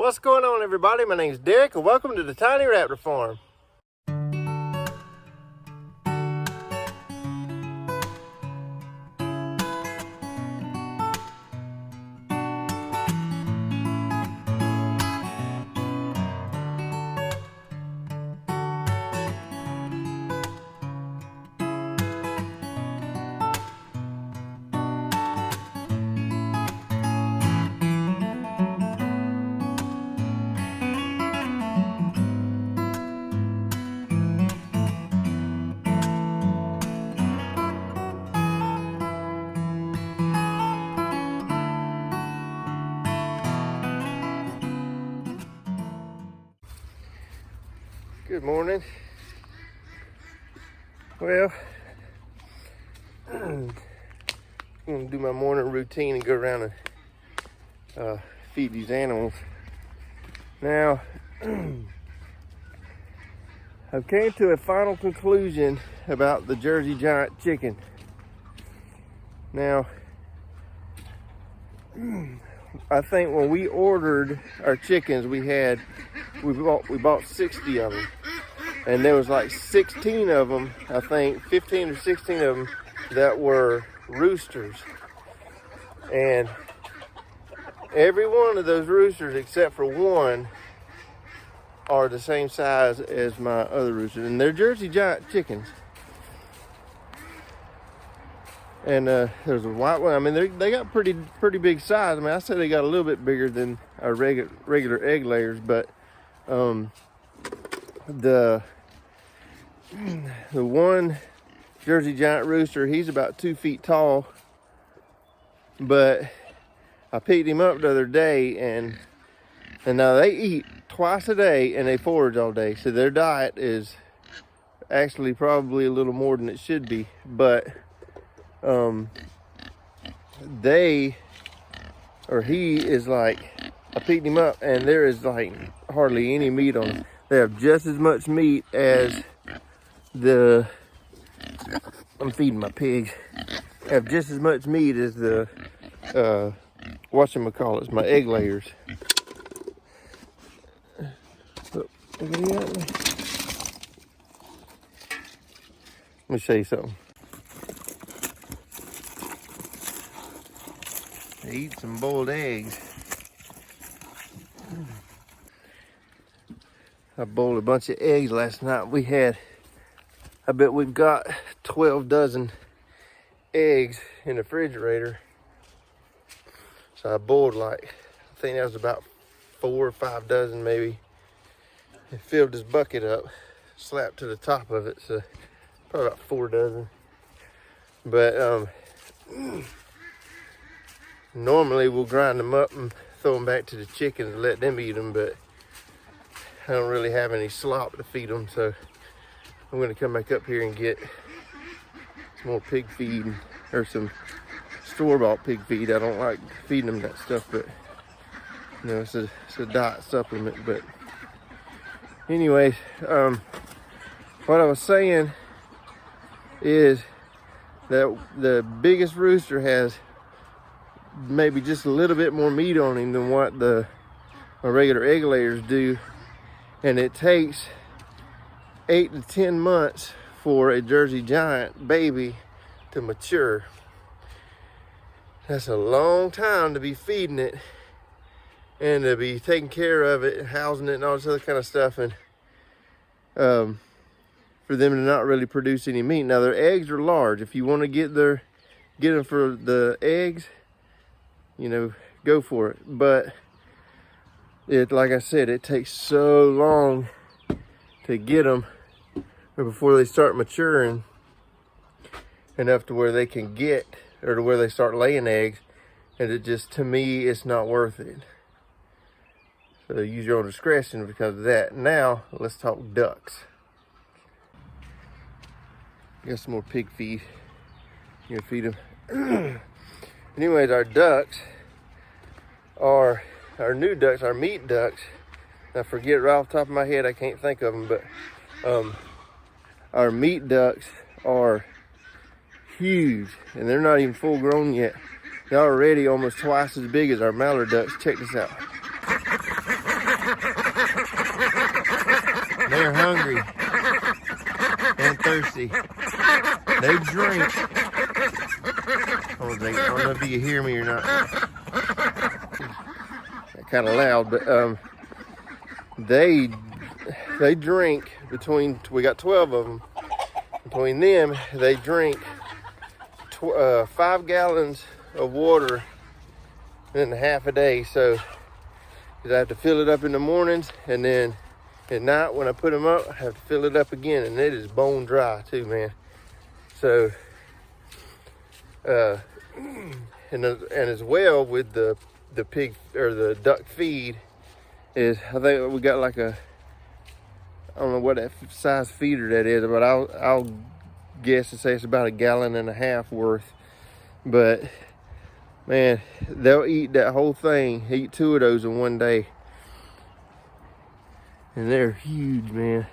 What's going on, everybody? My name's Derek and welcome to the Tiny Raptor Farm. Good morning. Well, I'm gonna do my morning routine and go around and feed these animals. Now, I've came to a final conclusion about the Jersey Giant chicken. Now, I think when we ordered our chickens, we bought 60 of them, and there was like 16 of them, I think 15 or 16 of them that were roosters, and every one of those roosters except for one are the same size as my other roosters, and they're Jersey Giant chickens. And there's a white one. I mean, they got pretty big size. I mean, I say they got a little bit bigger than our regular egg layers, but the one Jersey Giant rooster, he's about 2 feet tall. But I picked him up the other day, and now they eat twice a day and they forage all day. So their diet is actually probably a little more than it should be, but he is like, I picked him up and there is like hardly any meat on him. They have just as much meat as I'm feeding my pigs. They have just as much meat as the, whatchamacallits, my egg layers. Let me show you something. They eat some boiled eggs. I boiled a bunch of eggs last night. I bet we've got 12 dozen eggs in the refrigerator. So I boiled like, I think that was about 4 or 5 dozen maybe. And filled this bucket up, slapped to the top of it, so probably about 4 dozen. But normally we'll grind them up and throw them back to the chickens and let them eat them, but I don't really have any slop to feed them, so I'm gonna come back up here and get some more pig feed or some store-bought pig feed. I don't like feeding them that stuff, but you know, it's a diet supplement. But anyways, what I was saying is that the biggest rooster has maybe just a little bit more meat on him than what my regular egg layers do, and it takes 8 to 10 months for a Jersey Giant baby to mature. That's a long time to be feeding it and to be taking care of it and housing it and all this other kind of stuff, and for them to not really produce any meat. Now their eggs are large. If you want to get them for the eggs, you know, go for it. But like I said, it takes so long to get them before they start maturing enough to where they can or to where they start laying eggs. And it just, to me, it's not worth it. So use your own discretion because of that. Now, let's talk ducks. Got some more pig feed. You can feed them. Anyways, our new ducks, our meat ducks. I forget right off the top of my head, I can't think of them, but our meat ducks are huge, and they're not even full grown yet. They're already almost twice as big as our mallard ducks. Check this out. mercy. They drink. I don't know if you can hear me or not. Kind of loud, but they drink between, we got 12 of them. Between them, they drink 5 gallons of water in half a day. So I have to fill it up in the mornings, and then at night when I put them up, I have to fill it up again, and it is bone dry too, man. So and as well with the pig or the duck feed is, I think we got like a, I don't know what that size feeder that is, but I'll guess and say it's about 1.5 gallons worth. But man, they'll eat that whole thing, eat 2 of those in one day. And they're huge, man.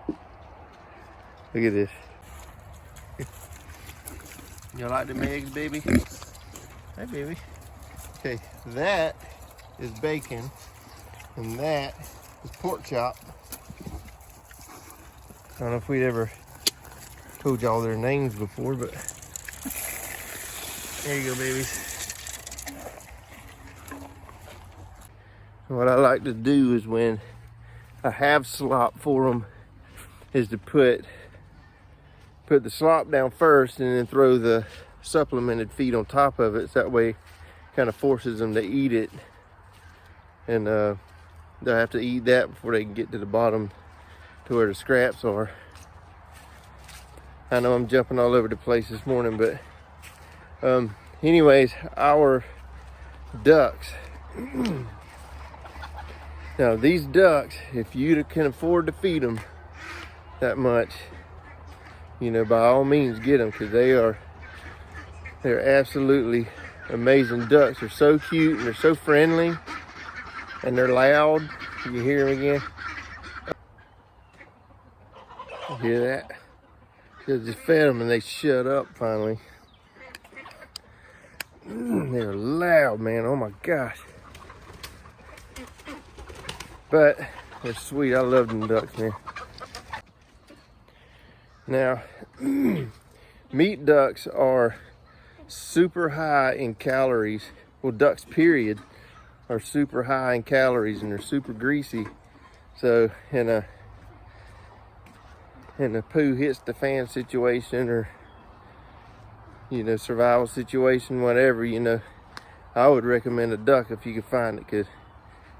Look at this. You like them eggs, baby? Hey, baby. Okay, that is bacon, and that is pork chop. I don't know if we'd ever told y'all their names before, but there you go, babies. What I like to do is when I have slop for them is to put the slop down first and then throw the supplemented feed on top of it. So that way kind of forces them to eat it, and they'll have to eat that before they can get to the bottom to where the scraps are. I know I'm jumping all over the place this morning, but anyways, our ducks. Now these ducks, if you can afford to feed them that much, you know, by all means get them, because they're absolutely amazing ducks. They're so cute and they're so friendly, and they're loud. You can hear them again. You hear that? Just fed them and they shut up finally. They're loud, man. Oh my gosh. But they're sweet. I love them ducks, man. Now, meat ducks are super high in calories. Well, ducks period are super high in calories, and they're super greasy. So in a poo hits the fan situation, or, you know, survival situation, whatever, you know, I would recommend a duck if you can find it, because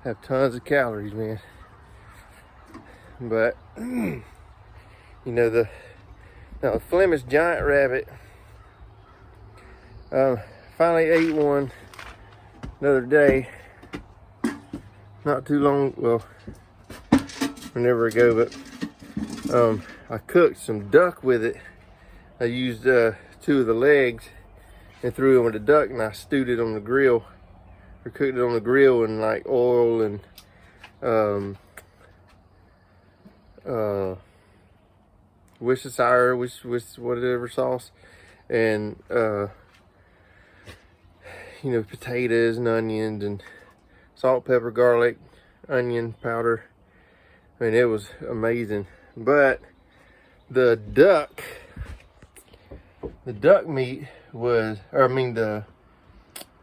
have tons of calories, man. But you know, the Flemish giant rabbit, finally ate one the other day, not too long, well, whenever ago, but I cooked some duck with it. I used 2 of the legs and threw it with the duck, and I stewed it on the grill, or cooked it on the grill in like oil and Worcestershire, whatever sauce, and you know, potatoes and onions and salt, pepper, garlic, onion powder. I mean, it was amazing. But the duck meat was, or I mean the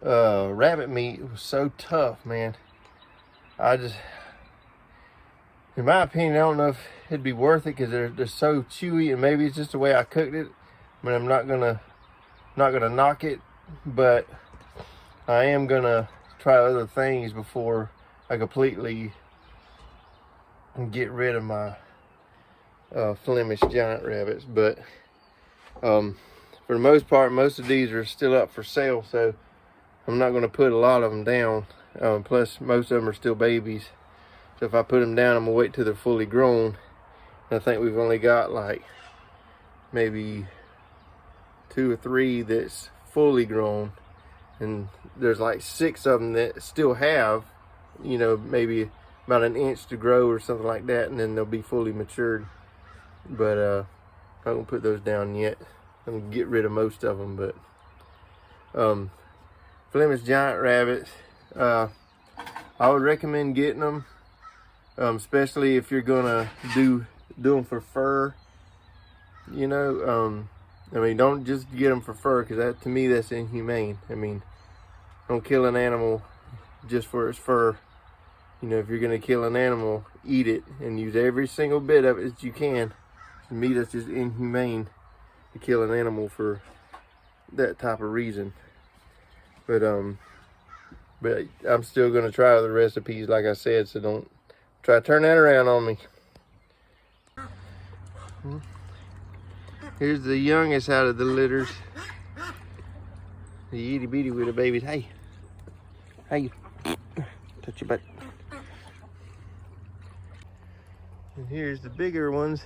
rabbit meat was so tough, man. In my opinion, I don't know if it'd be worth it, because they're so chewy, and maybe it's just the way I cooked it. I mean, I'm not gonna knock it, but I am gonna try other things before I completely get rid of my Flemish giant rabbits. But for the most part, most of these are still up for sale, so I'm not going to put a lot of them down. Plus, most of them are still babies, so if I put them down, I'm gonna wait till they're fully grown. And I think we've only got like maybe 2 or 3 that's fully grown, and there's like 6 of them that still have, you know, maybe about 1 inch to grow or something like that, and then they'll be fully matured. But I'm not gonna put those down yet. I'm gonna get rid of most of them. But Flemish giant rabbits, I would recommend getting them, especially if you're gonna do do them for fur, you know. I mean, don't just get them for fur, because that, to me, that's inhumane. I mean, don't kill an animal just for its fur. You know, if you're gonna kill an animal, eat it and use every single bit of it that you can. To me, that's just inhumane to kill an animal for that type of reason. But I'm still gonna try the recipes, like I said, so don't try to turn that around on me. Here's the youngest out of the litters. The itty bitty with the babies. Hey, hey, touch your butt. And here's the bigger ones.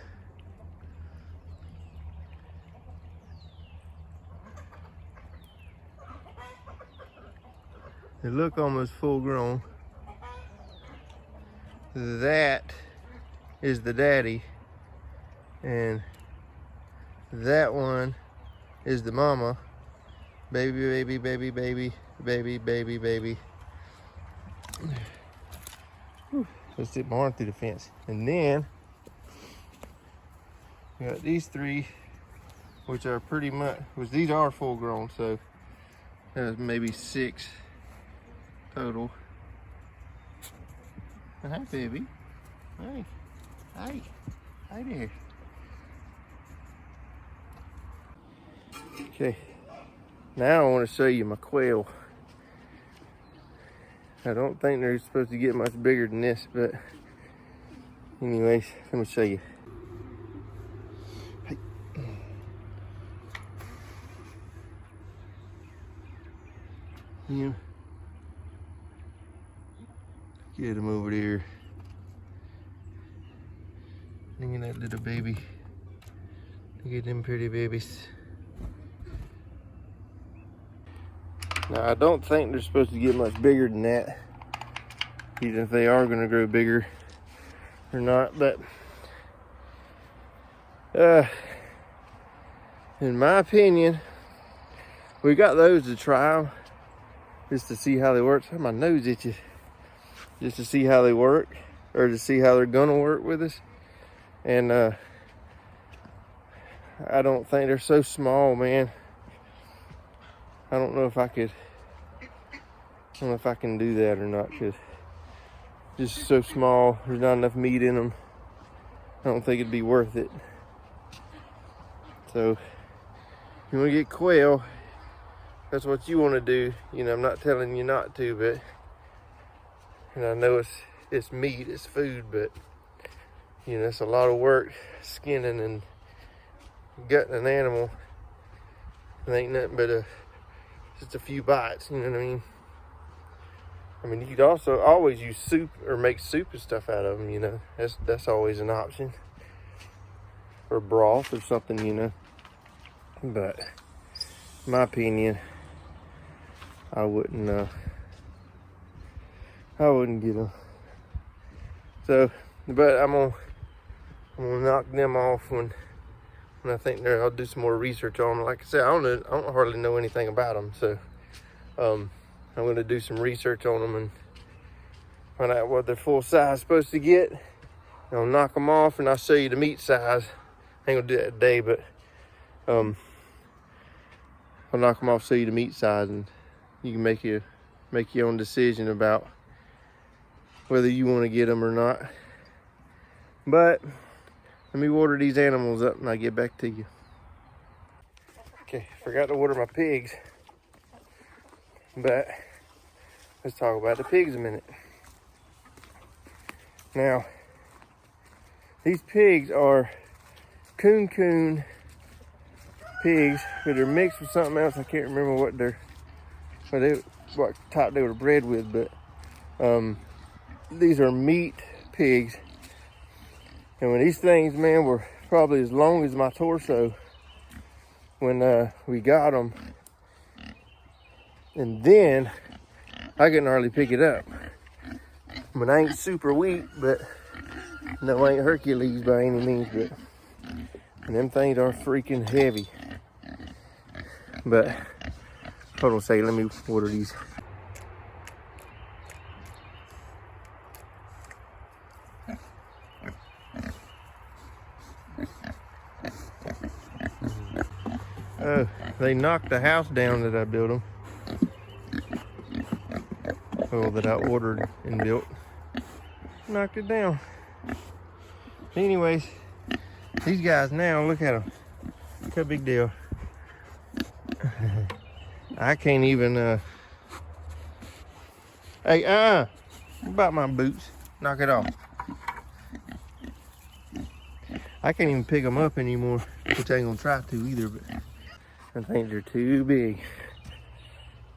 They look almost full grown. That is the daddy, and that one is the mama. Baby, baby, baby, baby, baby, baby, baby. Whew. Let's stick my arm through the fence. And then we got these three, which are pretty much, which these are full grown, so there's maybe 6 total. And hi, baby. Hey, hi, hi there. Okay, now I want to show you my quail. I don't think they're supposed to get much bigger than this, but anyways, let me show you. Hey. Yeah. Get him over there. Look at that little baby. Look at them pretty babies. Now, I don't think they're supposed to get much bigger than that, even if they are going to grow bigger or not. But in my opinion, we got those to try them just to see how they work. My nose itches. Just to see how they work, or to see how they're going to work with us. And I don't think they're so small, man. I don't know if I could, I don't know if I can do that or not, because just so small, there's not enough meat in them. I don't think it'd be worth it. So, if you want to get quail, that's what you want to do. You know, I'm not telling you not to, but, and I know it's meat, it's food, but, you know, it's a lot of work skinning and gutting an animal. It ain't nothing but just a few bites, you know what I mean? I mean, you could also always use soup or make soup and stuff out of them, you know. That's always an option. Or broth or something, you know. But, in my opinion, I wouldn't get them. So, but I'm gonna knock them off when I think I'll do some more research on them. Like I said, I don't hardly know anything about them, so I'm going to do some research on them and find out what their full size is supposed to get. I'll knock them off and I'll show you the meat size. I ain't gonna do that today, but I'll knock them off, show you the meat size, and you can make your own decision about whether you want to get them or not. But let me water these animals up and I'll get back to you. Okay, forgot to water my pigs. But let's talk about the pigs a minute. Now, these pigs are coon pigs, but they're mixed with something else. I can't remember what type they were bred with, but these are meat pigs. And when these things, man, were probably as long as my torso when we got them, and then I couldn't hardly pick it up. I mean, I ain't super weak, but no, I ain't Hercules by any means, but and them things are freaking heavy. But hold on a second, let me water these. They knocked the house down that I built them. Well, that I ordered and built. Knocked it down. Anyways, these guys now, look at them. Look how big they are. I can't even, hey, what about my boots? Knock it off. I can't even pick them up anymore, which I ain't gonna try to either, but I think they're too big.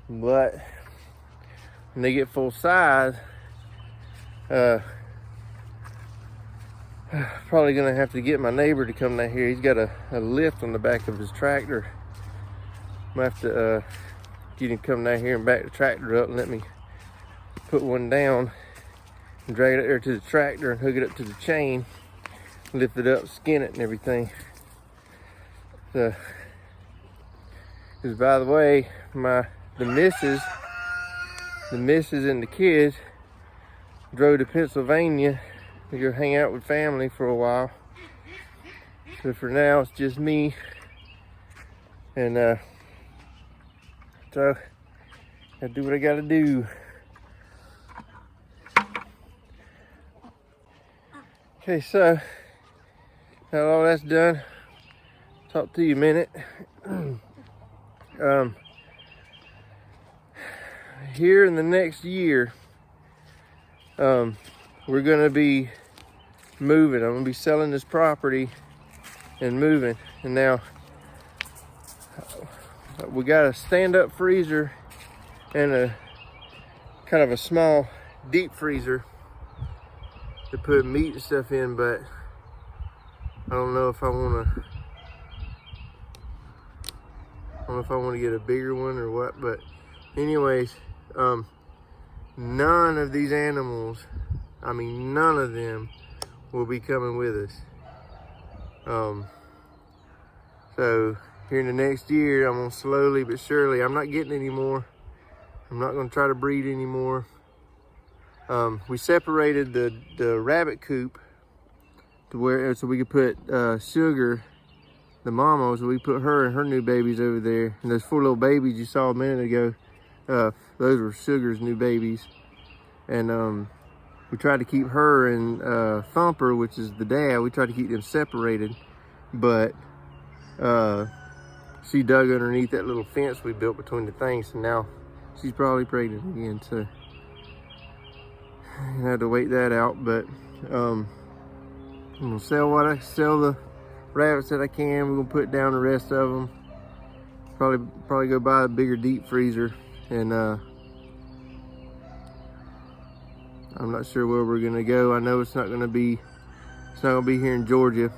But when they get full size, probably gonna have to get my neighbor to come down here. He's got a lift on the back of his tractor. I'm gonna have to get him to come down here and back the tractor up and let me put one down and drag it up there to the tractor and hook it up to the chain, lift it up, skin it and everything. So, because by the way, the missus and the kids drove to Pennsylvania to go hang out with family for a while. So for now, it's just me. And so I do what I gotta do. Okay, so now all that's done, talk to you a minute. Here in the next year, we're gonna be moving. I'm gonna be selling this property and moving. And now we got a stand-up freezer and a kind of a small deep freezer to put meat and stuff in, but I don't know if I want to get a bigger one or what. But anyways, none of these animals, I mean none of them, will be coming with us. So here in the next year, I'm gonna slowly but surely, I'm not getting any more. I'm not gonna try to breed anymore. We separated the rabbit coop to where, so we could put Sugar, the mama, so we put her and her new babies over there. And those 4 little babies you saw a minute ago, those were Sugar's new babies. And we tried to keep her and Thumper, which is the dad, we tried to keep them separated, but she dug underneath that little fence we built between the things, and now she's probably pregnant again, so I had to wait that out. But I'm gonna sell the rabbits that I can. We're gonna put down the rest of them. Probably go buy a bigger deep freezer, and I'm not sure where we're gonna go. I know it's not gonna be here in Georgia.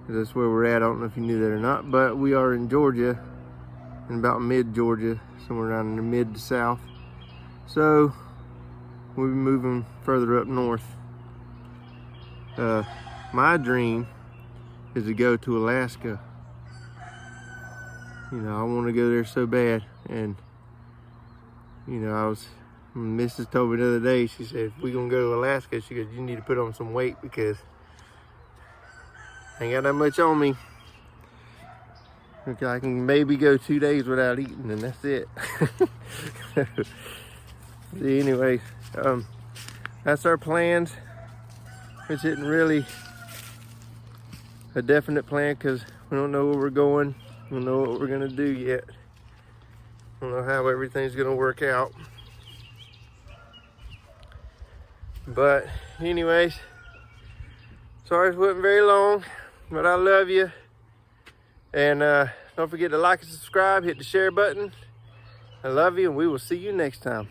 That's where we're at. I don't know if you knew that or not, but we are in Georgia, in about mid-Georgia, somewhere around in the mid to south. So we'll be moving further up north. My dream is to go to Alaska. You know, I want to go there so bad. And you know, Mrs. told me the other day, she said, if we're gonna go to Alaska, she goes, you need to put on some weight because I ain't got that much on me. Okay, I can maybe go 2 days without eating, and that's it. Anyways, that's our plans. Which isn't really a definite plan because we don't know where we're going. We don't know what we're gonna do yet. I don't know how everything's gonna work out. But anyways, sorry it wasn't very long, but I love you. And don't forget to like and subscribe, hit the share button. I love you, and we will see you next time.